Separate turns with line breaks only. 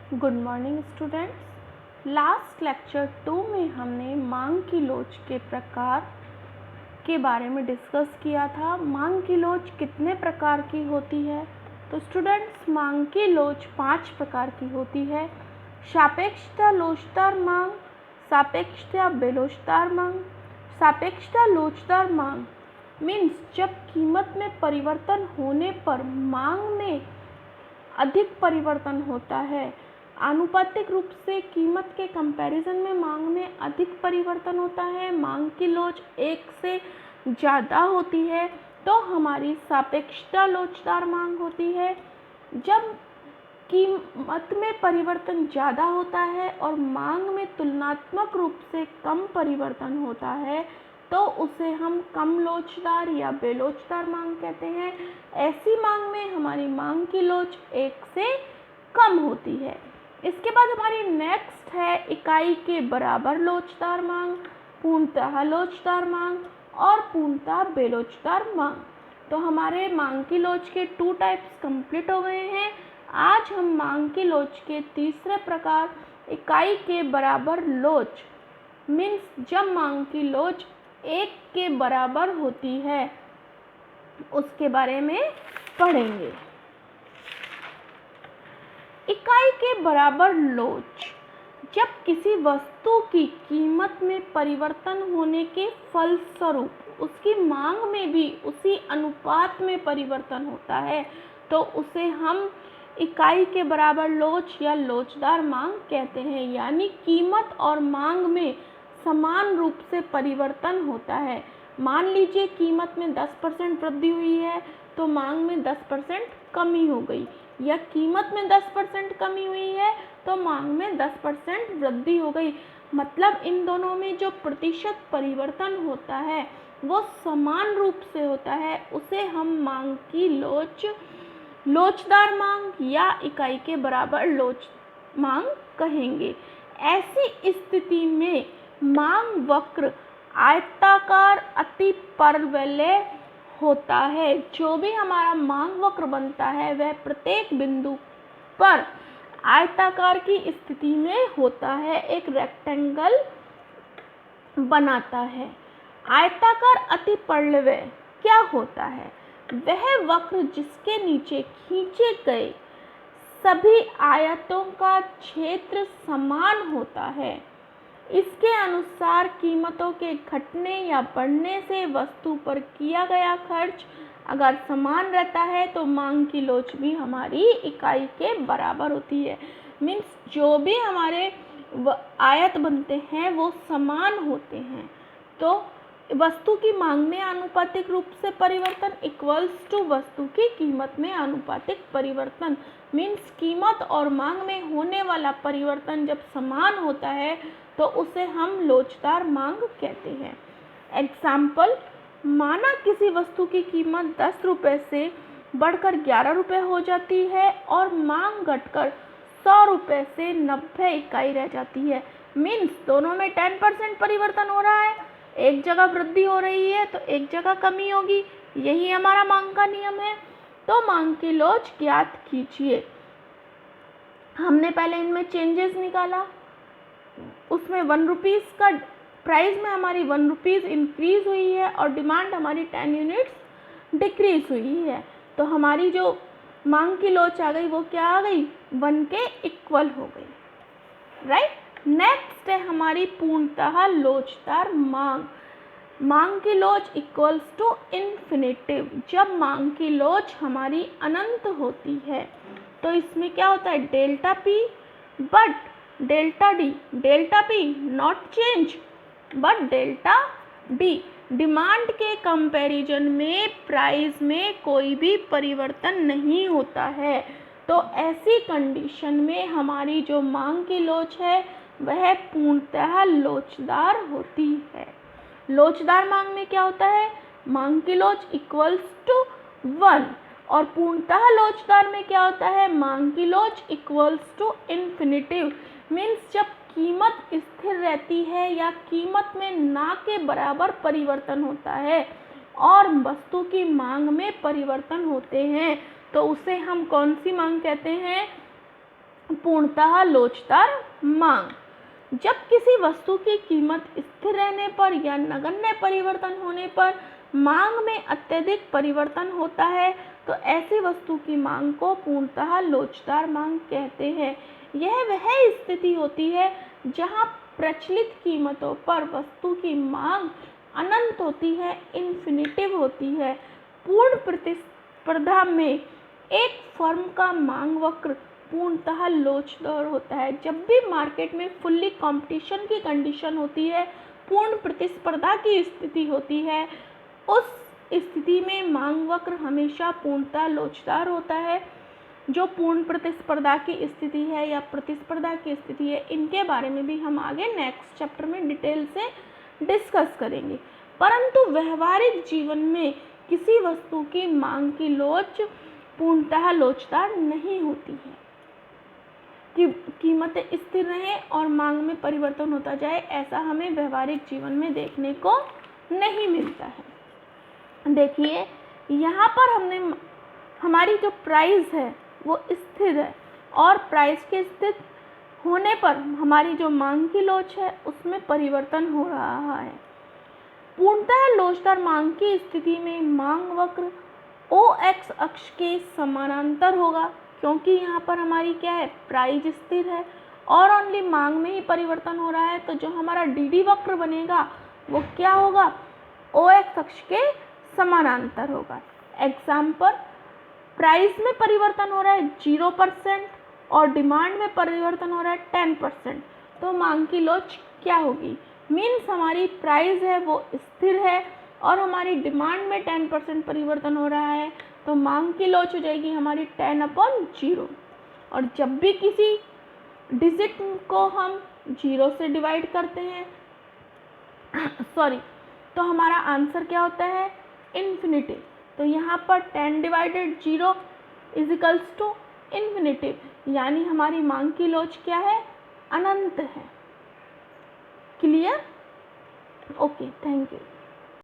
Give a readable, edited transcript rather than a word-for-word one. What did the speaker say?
Good morning students. Last lecture 2 में हमने मांग की लोच के प्रकार के बारे में डिस्कस किया था। मांग की लोच कितने प्रकार की होती है? तो स्टूडेंट्स, मांग की लोच 5 प्रकार की होती है। सापेक्षता लोचदार मांग, सापेक्षता बेलोचदार मांग। सापेक्षता लोचदार मांग मीन्स जब कीमत में परिवर्तन होने पर मांग में अधिक परिवर्तन होता है। आनुपातिक रूप से कीमत के कंपैरिजन में मांग में अधिक परिवर्तन होता है। मांग की लोच 1 से ज़्यादा होती है तो हमारी सापेक्षता लोचदार मांग होती है। जब कीमत में परिवर्तन ज़्यादा होता है और मांग में तुलनात्मक रूप से कम परिवर्तन होता है तो उसे हम कम लोचदार या बेलोचदार मांग कहते हैं। ऐसी मांग में हमारी मांग की लोच 1 से कम होती है। इसके बाद हमारी नेक्स्ट है इकाई के बराबर लोचदार मांग, पूर्णतः लोचदार मांग और पूर्णतः बेलोचदार मांग। तो हमारे मांग की लोच के 2 टाइप्स कंप्लीट हो गए हैं। आज हम मांग की लोच के तीसरे प्रकार इकाई के बराबर लोच मीन्स जब मांग की लोच 1 के बराबर होती है उसके बारे में पढ़ेंगे। इकाई के बराबर लोच जब किसी वस्तु की कीमत में परिवर्तन होने के फलस्वरूप उसकी मांग में भी उसी अनुपात में परिवर्तन होता है तो उसे हम इकाई के बराबर लोच या लोचदार मांग कहते हैं। यानी कीमत और मांग में समान रूप से परिवर्तन होता है। मान लीजिए कीमत में 10% वृद्धि हुई है तो मांग में 10% कमी हो गई, या कीमत में 10% कमी हुई है तो मांग में 10% वृद्धि हो गई। मतलब इन दोनों में जो प्रतिशत परिवर्तन होता है वो समान रूप से होता है, उसे हम मांग की लोचदार मांग या इकाई के बराबर लोच मांग कहेंगे। ऐसी स्थिति में मांग वक्र आयताकार अति परवलय होता है। जो भी हमारा मांग वक्र बनता है वह प्रत्येक बिंदु पर आयताकार की स्थिति में होता है, एक रेक्टेंगल बनाता है। आयताकार अति परवलय क्या होता है? वह वक्र जिसके नीचे खींचे गए सभी आयतों का क्षेत्र समान होता है। इसके अनुसार कीमतों के घटने या बढ़ने से वस्तु पर किया गया खर्च अगर समान रहता है तो मांग की लोच भी हमारी इकाई के बराबर होती है। मीन्स जो भी हमारे आयत बनते हैं वो समान होते हैं तो वस्तु की मांग में आनुपातिक रूप से परिवर्तन इक्वल्स टू वस्तु की कीमत में आनुपातिक परिवर्तन। मीन्स कीमत और मांग में होने वाला परिवर्तन जब समान होता है तो उसे हम लोचदार मांग कहते हैं। एग्जाम्पल, माना किसी वस्तु की कीमत 10 रुपये से बढ़कर 11 रुपये हो जाती है और मांग घटकर 100 रुपये से 90 इकाई रह जाती है। मीन्स दोनों में 10% परिवर्तन हो रहा है, एक जगह वृद्धि हो रही है तो एक जगह कमी होगी। यही हमारा मांग का नियम है। तो मांग की लोच ज्ञात कीजिए। हमने पहले इनमें चेंजेस निकाला, उसमें 1 रुपीज़ का प्राइस में हमारी 1 रुपीज़ इंक्रीज हुई है और डिमांड हमारी 10 यूनिट्स डिक्रीज हुई है तो हमारी जो मांग की लोच आ गई वो क्या आ गई? 1 के इक्वल हो गई। राइट। नेक्स्ट है हमारी पूर्णतः लोचदार मांग। मांग की लोच इक्वल्स टू इन्फिनिटिव। जब मांग की लोच हमारी अनंत होती है तो इसमें क्या होता है? Delta P but delta D, delta P not change but delta D. Demand के कंपैरिजन में प्राइस में कोई भी परिवर्तन नहीं होता है तो ऐसी कंडीशन में हमारी जो मांग की लोच है वह पूर्णतः लोचदार होती है। लोचदार मांग में क्या होता है? मांग की लोच इक्वल्स टू 1 और पूर्णतः लोचदार में क्या होता है? मांग की लोच इक्वल्स टू इन्फिनिटिव। मीन्स जब कीमत स्थिर रहती है या कीमत में ना के बराबर परिवर्तन होता है और वस्तु की मांग में परिवर्तन होते हैं तो उसे हम कौन सी मांग कहते हैं? पूर्णतः लोचदार मांग। जब किसी वस्तु की कीमत स्थिर रहने पर या नगण्य परिवर्तन होने पर मांग में अत्यधिक परिवर्तन होता है तो ऐसी वस्तु की मांग को पूर्णतः लोचदार मांग कहते हैं। यह वह स्थिति होती है जहां प्रचलित कीमतों पर वस्तु की मांग अनंत होती है, इन्फिनिटिव होती है। पूर्ण प्रतिस्पर्धा में एक फर्म का मांग वक्र पूर्णतः लोचदार होता है। जब भी मार्केट में फुल्ली कंपटीशन की कंडीशन होती है, पूर्ण प्रतिस्पर्धा की स्थिति होती है, उस स्थिति में मांग वक्र हमेशा पूर्णतः लोचदार होता है। जो पूर्ण प्रतिस्पर्धा की स्थिति है या प्रतिस्पर्धा की स्थिति है, इनके बारे में भी हम आगे नेक्स्ट चैप्टर में डिटेल से डिस्कस करेंगे। परंतु व्यवहारिक जीवन में किसी वस्तु की मांग की लोच पूर्णतः लोचदार नहीं होती है। कि कीमतें स्थिर रहें और मांग में परिवर्तन होता जाए, ऐसा हमें व्यवहारिक जीवन में देखने को नहीं मिलता है। देखिए यहाँ पर हमने हमारी जो प्राइस है वो स्थिर है और प्राइस के स्थिर होने पर हमारी जो मांग की लोच है उसमें परिवर्तन हो रहा है। पूर्णतः लोचदार मांग की स्थिति में मांग वक्र OX अक्ष के समानांतर होगा, क्योंकि यहाँ पर हमारी क्या है, प्राइस स्थिर है और ओनली मांग में ही परिवर्तन हो रहा है। तो जो हमारा DD वक्र बनेगा वो क्या होगा, OX अक्ष के समानांतर होगा। एग्जाम्पल, प्राइस में परिवर्तन हो रहा है 0% और डिमांड में परिवर्तन हो रहा है 10%, तो मांग की लोच क्या होगी, मीन्स हमारी प्राइस है वो स्थिर है और हमारी डिमांड में 10% परिवर्तन हो रहा है, तो मांग की लोच हो जाएगी हमारी 10/0। और जब भी किसी डिजिट को हम 0 से डिवाइड करते हैं तो हमारा आंसर क्या होता है, इन्फिनिटी। तो यहाँ पर 10/0 = इन्फिनिटी, यानी हमारी मांग की लोच क्या है, अनंत है। क्लियर? Okay, thank you.